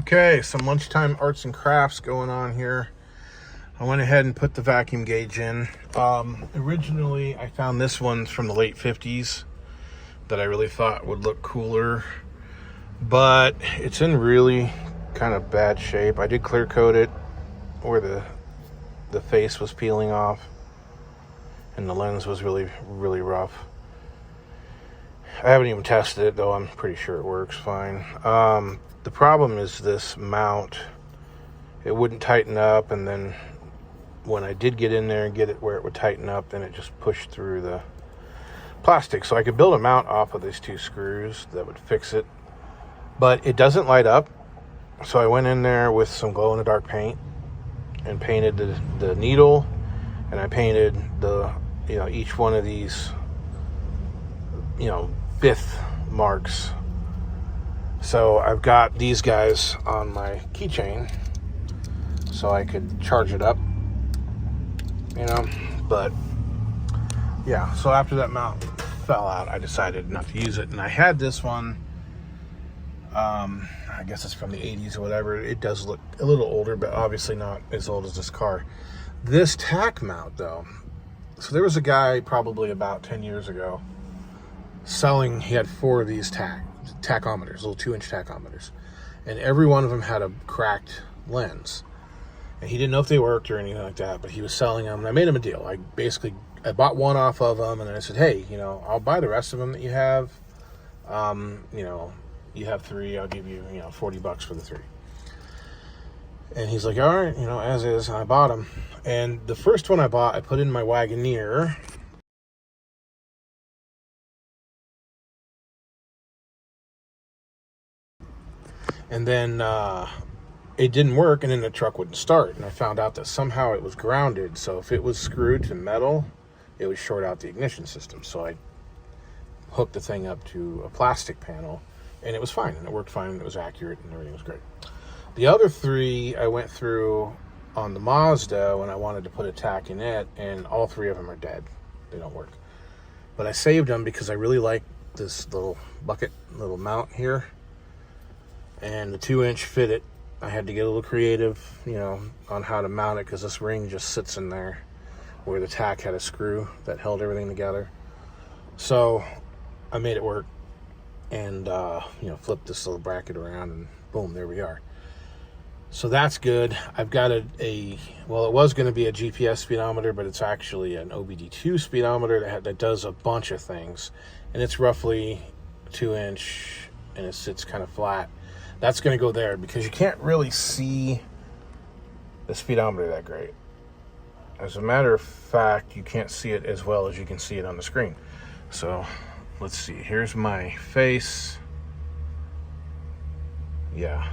Okay, some lunchtime arts and crafts going on here. I went ahead and put the vacuum gauge in. Originally, I found this one from the late 50s that I really thought would look cooler, but it's in really kind of bad shape. I did clear coat it where the face was peeling off and the lens was really, really rough. I haven't even tested it, though. I'm pretty sure it works fine. The problem is this mount. It wouldn't tighten up, and then when I did get in there and get it where it would tighten up, then it just pushed through the plastic. So I could build a mount off of these two screws that would fix it, but it doesn't light up. So I went in there with some glow-in-the-dark paint and painted the needle, and I painted each one of these fifth marks. So I've got these guys on my keychain so I could charge it up, but yeah, so after that mount fell out, I decided not to use it. And I had this one, I guess it's from the 80s or whatever. It does look a little older, but obviously not as old as this car. This tack mount, though, so there was a guy probably about 10 years ago selling, he had 4 of these tachometers, little 2-inch tachometers, and every one of them had a cracked lens, and he didn't know if they worked or anything like that, but he was selling them, and I made him a deal. I bought one off of him, and then I said, hey, I'll buy the rest of them that you have. You have 3, I'll give you, $40 for the 3. And he's like, all right, as is. And I bought them, and the first one I bought, I put in my Wagoneer. And then it didn't work, and then the truck wouldn't start. And I found out that somehow it was grounded. So if it was screwed to metal, it would short out the ignition system. So I hooked the thing up to a plastic panel, and it was fine. And it worked fine, and it was accurate, and everything was great. The other 3 I went through on the Mazda when I wanted to put a tack in it, and all 3 of them are dead. They don't work. But I saved them because I really like this little mount here. And the 2-inch fit it. I had to get a little creative, on how to mount it, because this ring just sits in there where the tack had a screw that held everything together. So I made it work and, flipped this little bracket around, and boom, there we are. So that's good. I've got it was going to be a GPS speedometer, but it's actually an OBD2 speedometer that does a bunch of things. And it's roughly 2-inch, and it sits kind of flat. That's going to go there because you can't really see the speedometer that great. As a matter of fact, you can't see it as well as you can see it on the screen. So let's see. Here's my face. Yeah.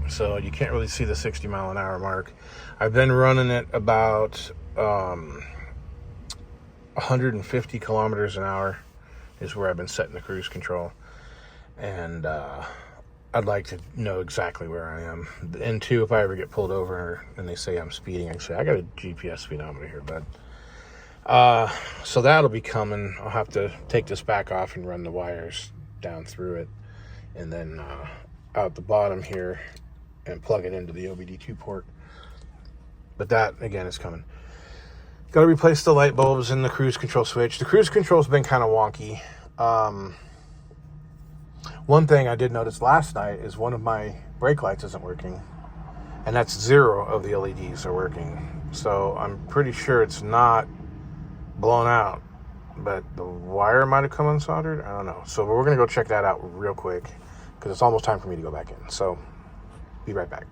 So you can't really see the 60 mile an hour mark. I've been running it about 150 kilometers an hour is where I've been setting the cruise control. And I'd like to know exactly where I am. And 2, if I ever get pulled over and they say I'm speeding, I say, I got a GPS speedometer here, bud. So that'll be coming. I'll have to take this back off and run the wires down through it. And then out the bottom here and plug it into the OBD2 port. But that, again, is coming. Got to replace the light bulbs in the cruise control switch. The cruise control's been kind of wonky. One thing I did notice last night is one of my brake lights isn't working, and that's 0 of the LEDs are working. So I'm pretty sure it's not blown out, but the wire might have come unsoldered. I don't know. So we're going to go check that out real quick because it's almost time for me to go back in. So be right back.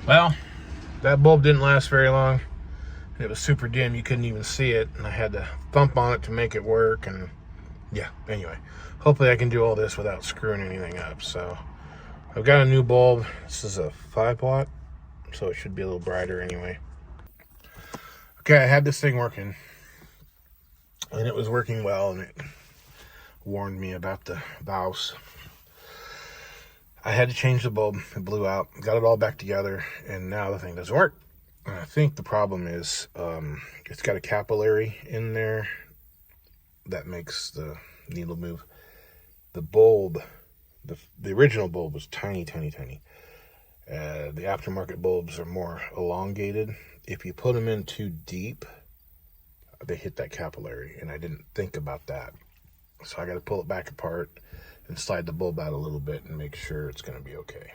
Well, that bulb didn't last very long. It was super dim. You couldn't even see it, and I had to thump on it to make it work. And yeah, anyway, hopefully I can do all this without screwing anything up. So I've got a new bulb. This is a 5-watt, so it should be a little brighter anyway. Okay, I had this thing working, and it was working well, and it warned me about the valves. I had to change the bulb. It blew out. Got it all back together, and now the thing doesn't work. And I think the problem is it's got a capillary in there that makes the needle move. The bulb The original bulb was tiny, tiny, tiny. The aftermarket bulbs are more elongated. If you put them in too deep, they hit that capillary, and I didn't think about that. So I got to pull it back apart and slide the bulb out a little bit and make sure it's going to be okay.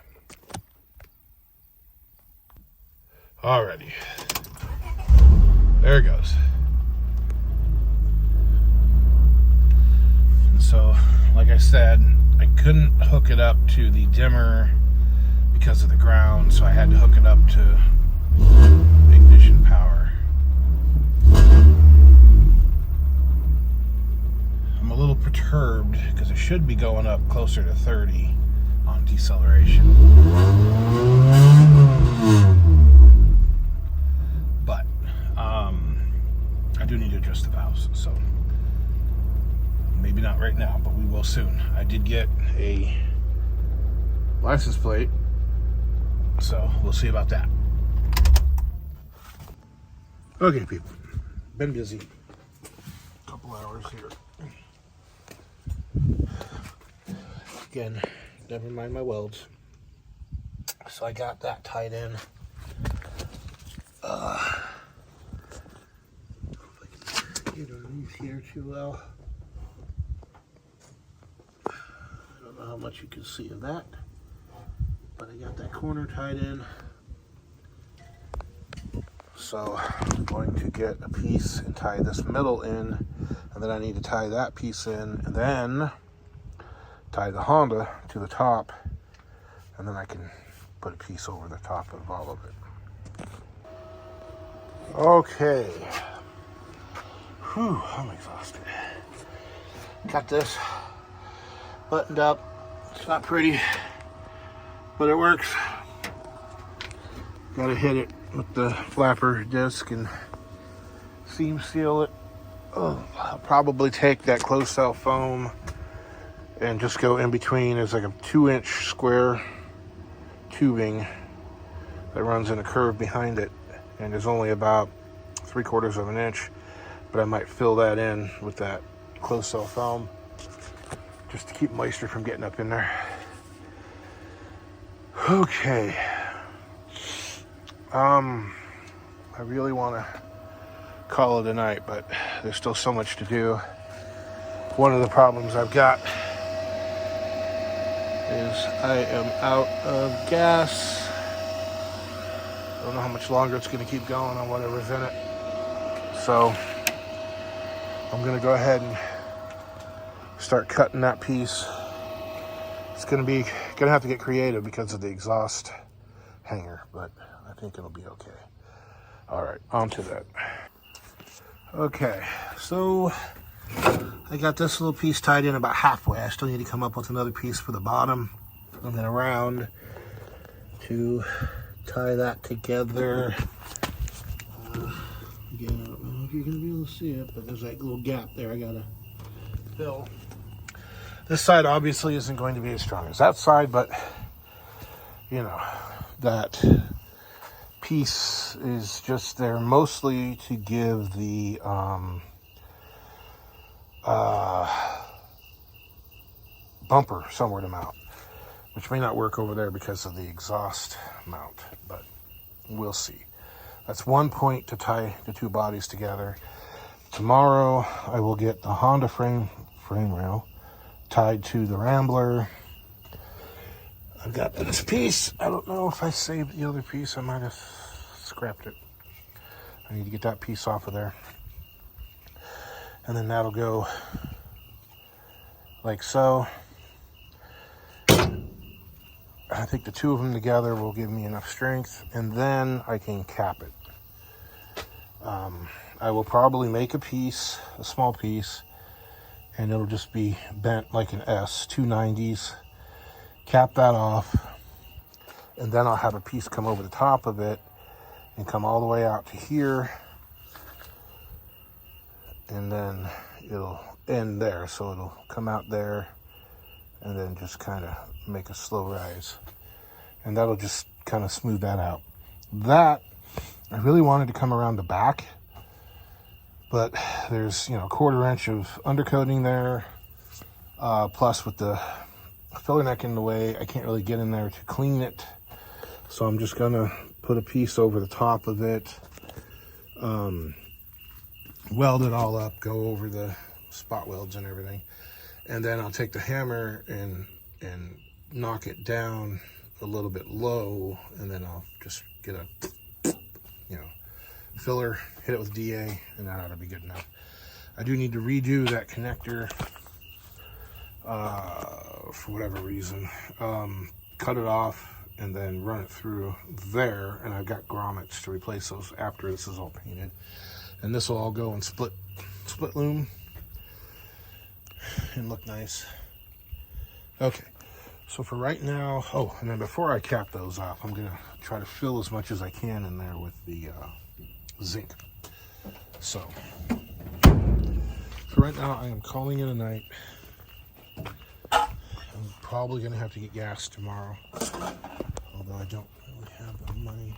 Alrighty. There it goes. And so, like I said, I couldn't hook it up to the dimmer because of the ground, so I had to hook it up to ignition power. I'm a little perturbed because it should be going up closer to 30 on deceleration. But I do need to adjust the valves, so maybe not right now, but we will soon. I did get a license plate, so we'll see about that. Okay, people, been busy. Couple hours here. Again, never mind my welds. So I got that tied in. Get underneath here too well. I don't know how much you can see of that, but I got that corner tied in. So I'm going to get a piece and tie this middle in, and then I need to tie that piece in, and then tie the Honda to the top, and then I can put a piece over the top of all of it. Okay. Whew, I'm exhausted. Got this buttoned up. It's not pretty, but it works. Gotta hit it with the flapper disc and seam seal it. I'll probably take that closed cell foam and just go in between. There's like a 2-inch square tubing that runs in a curve behind it, and there's only about 3/4 of an inch, but I might fill that in with that closed cell foam just to keep moisture from getting up in there. Okay. I really want to call it a night, but there's still so much to do. One of the problems I've got is I am out of gas. I don't know how much longer it's going to keep going on whatever's in it. So I'm going to go ahead and start cutting that piece. It's going to have to get creative because of the exhaust hanger, but I think it'll be okay. All right, on to that. Okay, so I got this little piece tied in about halfway. I still need to come up with another piece for the bottom and then around to tie that together. Again, I don't know if you're going to be able to see it, but there's that little gap there I got to fill. This side obviously isn't going to be as strong as that side, but you know, that piece is just there mostly to give the bumper somewhere to mount, which may not work over there because of the exhaust mount, but we'll see. That's one point to tie the two bodies together. Tomorrow I will get the Honda frame rail tied to the Rambler. I've got this piece. I don't know if I saved the other piece. I might have scrapped it. I need to get that piece off of there. And then that'll go like so. I think the two of them together will give me enough strength, and then I can cap it. I will probably make a piece, a small piece, and it'll just be bent like an S, 290s. Cap that off, and then I'll have a piece come over the top of it and come all the way out to here, and then it'll end there, so it'll come out there and then just kind of make a slow rise, and that'll just kind of smooth that out. That I really wanted to come around the back, but there's, you know, 1/4 inch of undercoating there, plus with the filler neck in the way. I can't really get in there to clean it. So I'm just gonna put a piece over the top of it, weld it all up, go over the spot welds and everything. And then I'll take the hammer and knock it down a little bit low, and then I'll just get a, filler, hit it with DA, and that ought to be good enough. I do need to redo that connector for whatever reason. Cut it off and then run it through there, and I've got grommets to replace those after this is all painted. And this will all go in split loom and look nice. Okay, so for right now, oh, and then before I cap those off, I'm gonna try to fill as much as I can in there with the zinc. So for right now, I am calling it a night. I'm probably gonna have to get gas tomorrow, although I don't really have the money.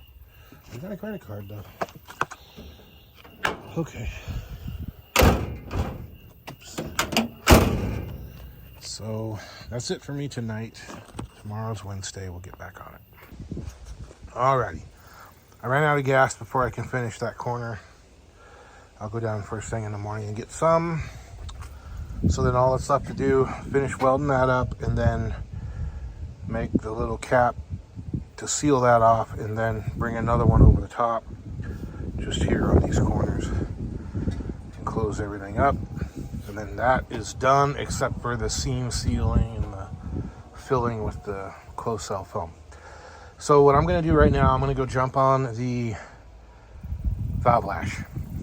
I got a credit card though. Okay. Oops. So that's it for me tonight. Tomorrow's Wednesday. We'll get back on it. Alrighty. I ran out of gas before I can finish that corner. I'll go down first thing in the morning and get some. So then all that's left to do, finish welding that up and then make the little cap to seal that off, and then bring another one over the top just here on these corners and close everything up. And then that is done, except for the seam sealing and the filling with the closed cell film. So what I'm going to do right now, I'm going to go jump on the valve lash,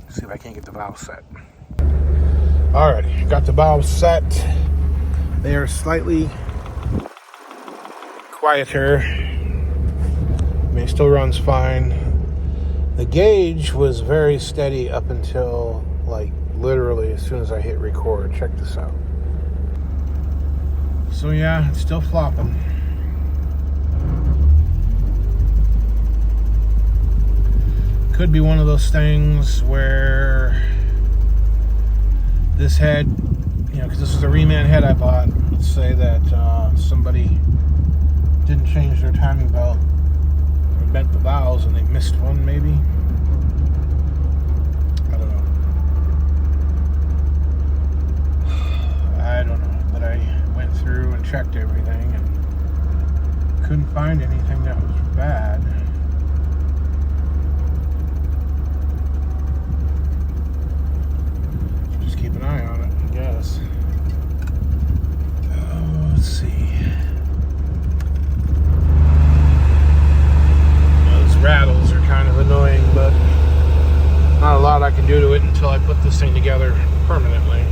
see if I can't get the valve set. Alrighty, got the valves set. They are slightly quieter. I mean, it still runs fine. The gauge was very steady up until, like, literally as soon as I hit record. Check this out. So yeah, it's still flopping. Could be one of those things where this head, because this is a reman head I bought. Let's say that somebody didn't change their timing belt or bent the valves and they missed one, maybe. I don't know, but I went through and checked everything and couldn't find anything that was bad. Keep an eye on it, I guess. Oh, let's see. Those rattles are kind of annoying, but not a lot I can do to it until I put this thing together permanently.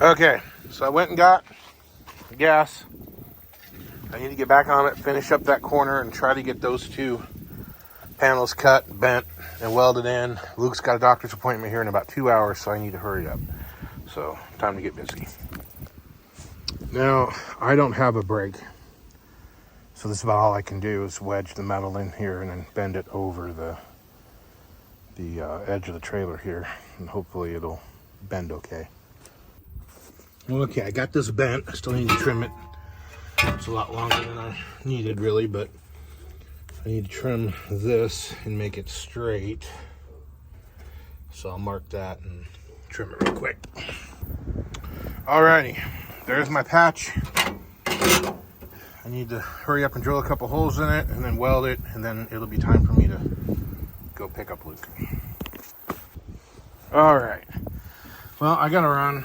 Okay, so I went and got the gas. I need to get back on it, finish up that corner, and try to get those two panels cut, bent, and welded in. Luke's got a doctor's appointment here in about 2 hours, so I need to hurry up. So, time to get busy. Now, I don't have a brake, so this is about all I can do is wedge the metal in here and then bend it over the edge of the trailer here, and hopefully it'll bend okay. Okay, I got this bent. I still need to trim it. It's a lot longer than I needed, really, but I need to trim this and make it straight. So I'll mark that and trim it real quick. Alrighty, there's my patch. I need to hurry up and drill a couple holes in it and then weld it, and then it'll be time for me to go pick up Luke. Alright, well, I gotta run.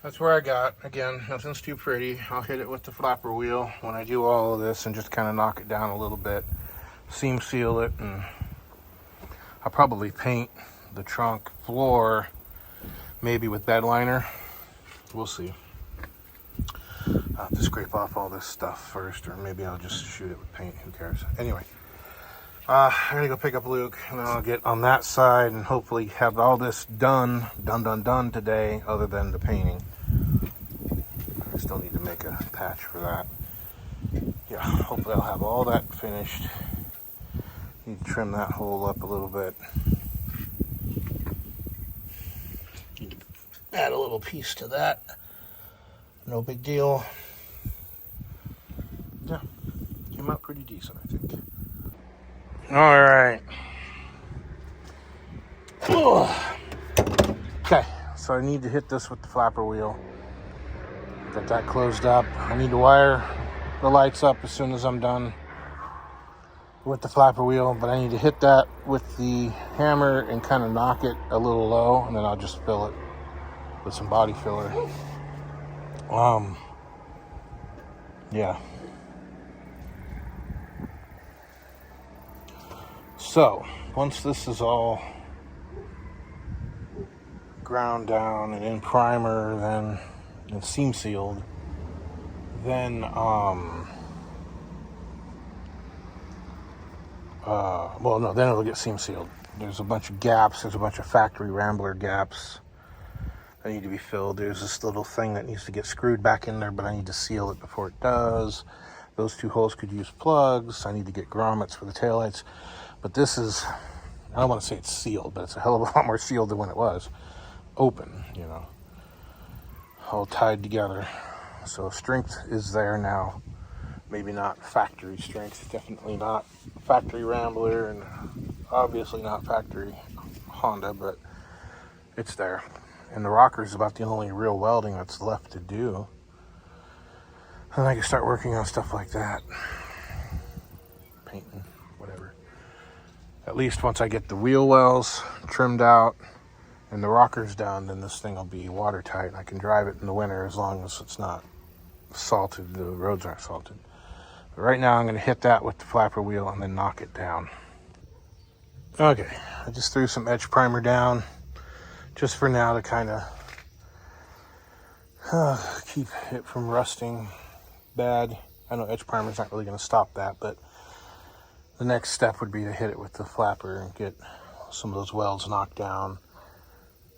That's where I got. Again, nothing's too pretty. I'll hit it with the flapper wheel when I do all of this and just kind of knock it down a little bit. Seam seal it, and I'll probably paint the trunk floor maybe with bed liner. We'll see. I'll have to scrape off all this stuff first, or maybe I'll just shoot it with paint. Who cares? Anyway, I'm gonna go pick up Luke, and then I'll get on that side and hopefully have all this done today, other than the painting. I still need to make a patch for that. Yeah, hopefully I'll have all that finished. Need to trim that hole up a little bit. Need to add a little piece to that No big deal. Yeah, came out pretty decent, I think. All right. Okay, so I need to hit this with the flapper wheel. Get that closed up. I need to wire the lights up as soon as I'm done with the flapper wheel, but I need to hit that with the hammer and kind of knock it a little low, and then I'll just fill it with some body filler. Yeah. So, once this is all ground down and in primer, then and seam sealed, then then it'll get seam sealed. There's a bunch of gaps. There's a bunch of factory Rambler gaps that need to be filled. There's this little thing that needs to get screwed back in there, but I need to seal it before it does. Those two holes could use plugs. I need to get grommets for the taillights. But this is, I don't want to say it's sealed, but it's a hell of a lot more sealed than when it was open, you know, all tied together. So strength is there now. Maybe not factory strength, definitely not factory Rambler, and obviously not factory Honda, but it's there. And the rocker is about the only real welding that's left to do. And I can start working on stuff like that. Painting, whatever. At least once I get the wheel wells trimmed out and the rocker's done, then this thing will be watertight. And I can drive it in the winter as long as it's not salted, the roads aren't salted. But right now I'm going to hit that with the flapper wheel and then knock it down. Okay, I just threw some edge primer down just for now to kind of keep it from rusting bad. I know edge primer's not really going to stop that, but the next step would be to hit it with the flapper and get some of those welds knocked down.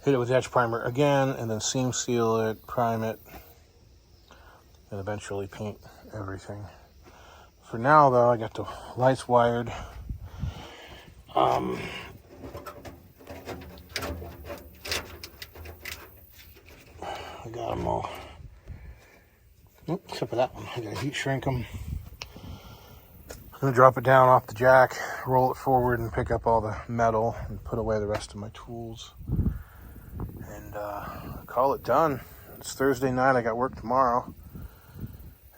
Hit it with edge primer again, and then seam seal it, prime it, and eventually paint everything. For now, though, I got the lights wired. I got them all. Except for that one. I gotta heat shrink them. I'm gonna drop it down off the jack, roll it forward, and pick up all the metal and put away the rest of my tools. And call it done. It's Thursday night. I got work tomorrow.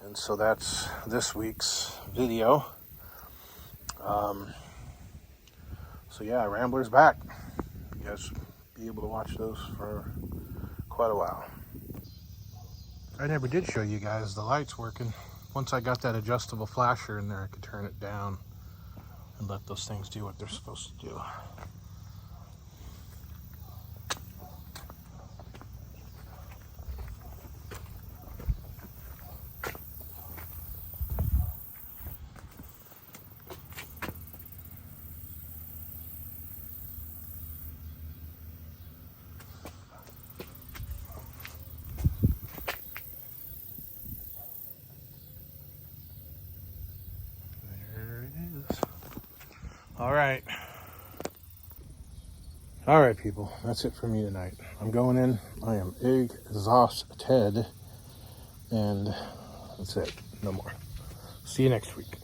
And so that's this week's video. So yeah, Rambler's back. You guys will be able to watch those for quite a while. I never did show you guys the lights working. Once I got that adjustable flasher in there, I could turn it down and let those things do what they're supposed to do. All right, people, that's it for me tonight. I'm going in. I am exhausted, and that's it. No more. See you next week.